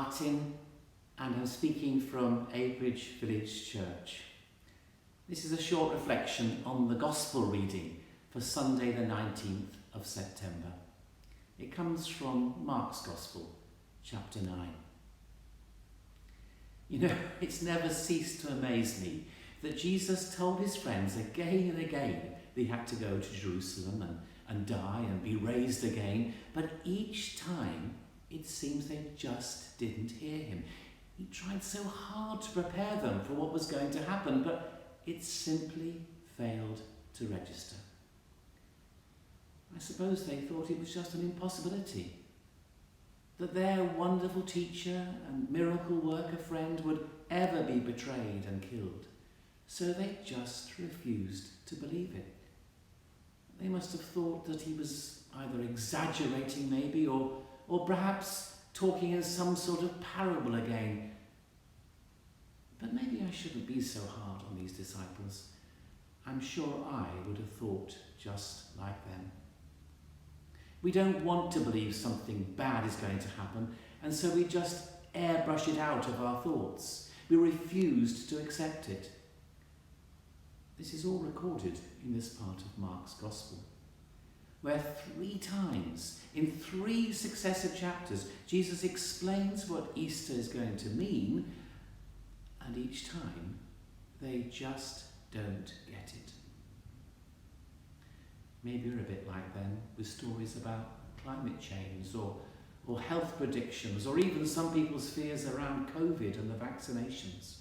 Martin, and I'm speaking from Abridge Village Church. This is a short reflection on the Gospel reading for Sunday the 19th of September. It comes from Mark's Gospel, chapter 9. You know, it's never ceased to amaze me that Jesus told his friends again and again that he had to go to Jerusalem and die and be raised again, but each time it seems they just didn't hear him. He tried so hard to prepare them for what was going to happen, but it simply failed to register. I suppose they thought it was just an impossibility, that their wonderful teacher and miracle worker friend would ever be betrayed and killed. So they just refused to believe it. They must have thought that he was either exaggerating maybe, or perhaps talking in some sort of parable again. But maybe I shouldn't be so hard on these disciples. I'm sure I would have thought just like them. We don't want to believe something bad is going to happen, and so we just airbrush it out of our thoughts. We refused to accept it. This is all recorded in this part of Mark's Gospel, where 3 times, in 3 successive chapters, Jesus explains what Easter is going to mean, and each time they just don't get it. Maybe you're a bit like them, with stories about climate change or health predictions, or even some people's fears around COVID and the vaccinations.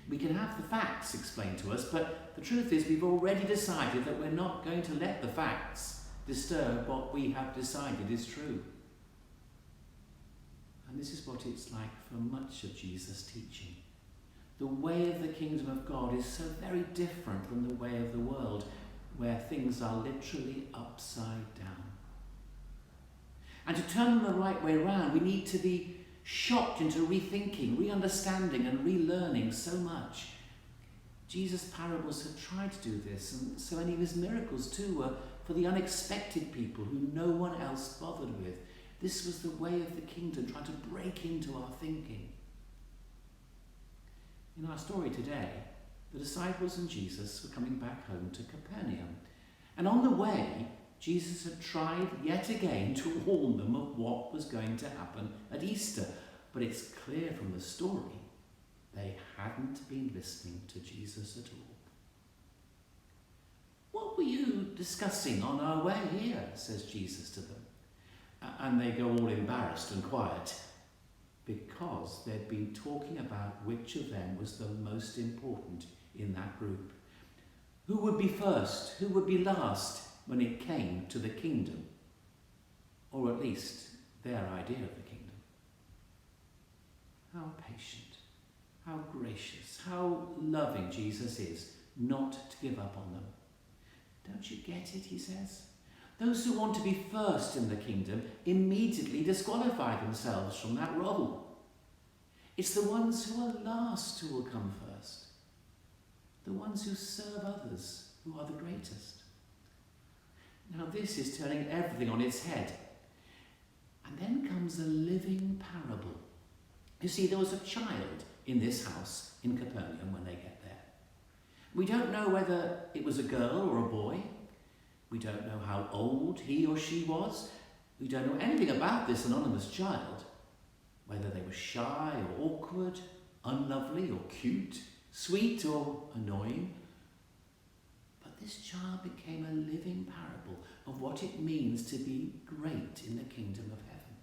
We can have the facts explained to us, but the truth is we've already decided that we're not going to let the facts disturb what we have decided is true. And this is what it's like for much of Jesus' teaching. The way of the kingdom of God is so very different from the way of the world, where things are literally upside down. And to turn them the right way around, we need to be shocked into rethinking, re-understanding and relearning so much. Jesus' parables have tried to do this, and so many of his miracles too were for the unexpected people who no one else bothered with. This was the way of the kingdom, trying to break into our thinking. In our story today, the disciples and Jesus were coming back home to Capernaum. And on the way, Jesus had tried yet again to warn them of what was going to happen at Easter. But it's clear from the story they hadn't been listening to Jesus at all. "What were you discussing on our way here?" says Jesus to them. And they go all embarrassed and quiet, because they'd been talking about which of them was the most important in that group. Who would be first? Who would be last when it came to the kingdom? Or at least their idea of the kingdom. How patient, how gracious, how loving Jesus is not to give up on them. Don't you get it, he says? Those who want to be first in the kingdom immediately disqualify themselves from that role. It's the ones who are last who will come first. The ones who serve others who are the greatest. Now this is turning everything on its head. And then comes a living parable. You see, there was a child in this house in Capernaum when they get there. We don't know whether it was a girl or a boy. We don't know how old he or she was. We don't know anything about this anonymous child, whether they were shy or awkward, unlovely or cute, sweet or annoying. But this child became a living parable of what it means to be great in the kingdom of heaven.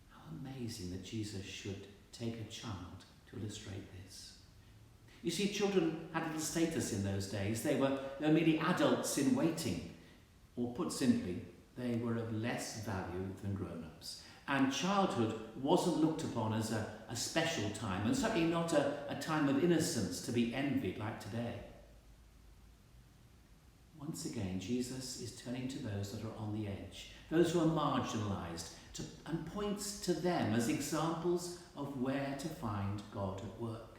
How amazing that Jesus should take a child to illustrate this. You see, children had little status in those days. They were merely adults in waiting. Or put simply, they were of less value than grown-ups. And childhood wasn't looked upon as a special time, and certainly not a time of innocence to be envied like today. Once again, Jesus is turning to those that are on the edge, those who are marginalised, and points to them as examples of where to find God at work,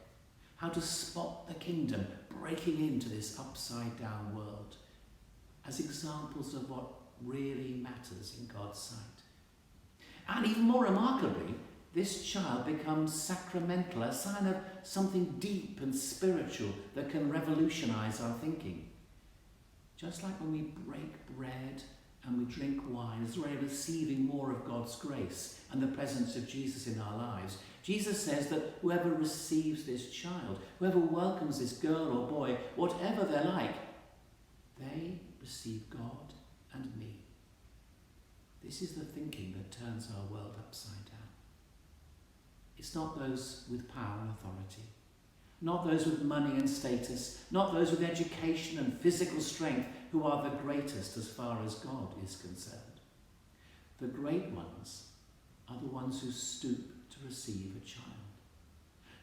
how to spot the kingdom breaking into this upside-down world, as examples of what really matters in God's sight. And even more remarkably, this child becomes sacramental, a sign of something deep and spiritual that can revolutionize our thinking. Just like when we break bread and we drink wine, as we're receiving more of God's grace and the presence of Jesus in our lives, Jesus says that whoever receives this child, whoever welcomes this girl or boy, whatever they're like, they receive God and me. This is the thinking that turns our world upside down. It's not those with power and authority, not those with money and status, not those with education and physical strength who are the greatest as far as God is concerned. The great ones are the ones who stoop to receive a child.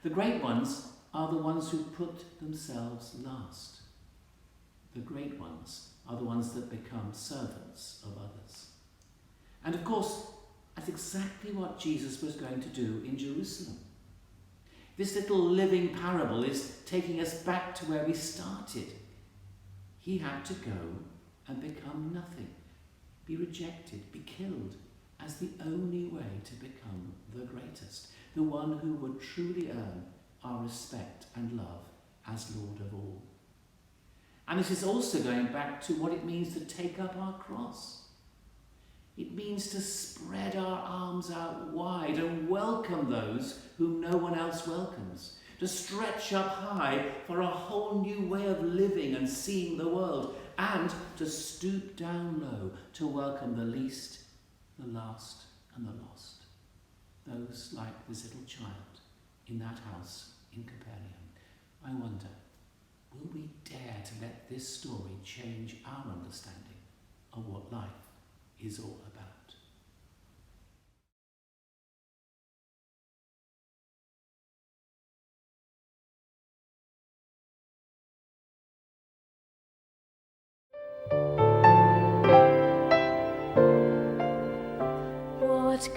The great ones are the ones who put themselves last. The great ones are the ones that become servants of others. And of course, that's exactly what Jesus was going to do in Jerusalem. This little living parable is taking us back to where we started. He had to go and become nothing, be rejected, be killed, as the only way to become the greatest, the one who would truly earn our respect and love as Lord of all. And this is also going back to what it means to take up our cross. It means to spread our arms out wide and welcome those whom no one else welcomes, to stretch up high for a whole new way of living and seeing the world, and to stoop down low to welcome the least, the last, and the lost. Those like this little child in that house in Capernaum. I wonder, will we dare to let this story change our understanding of what life is all about? What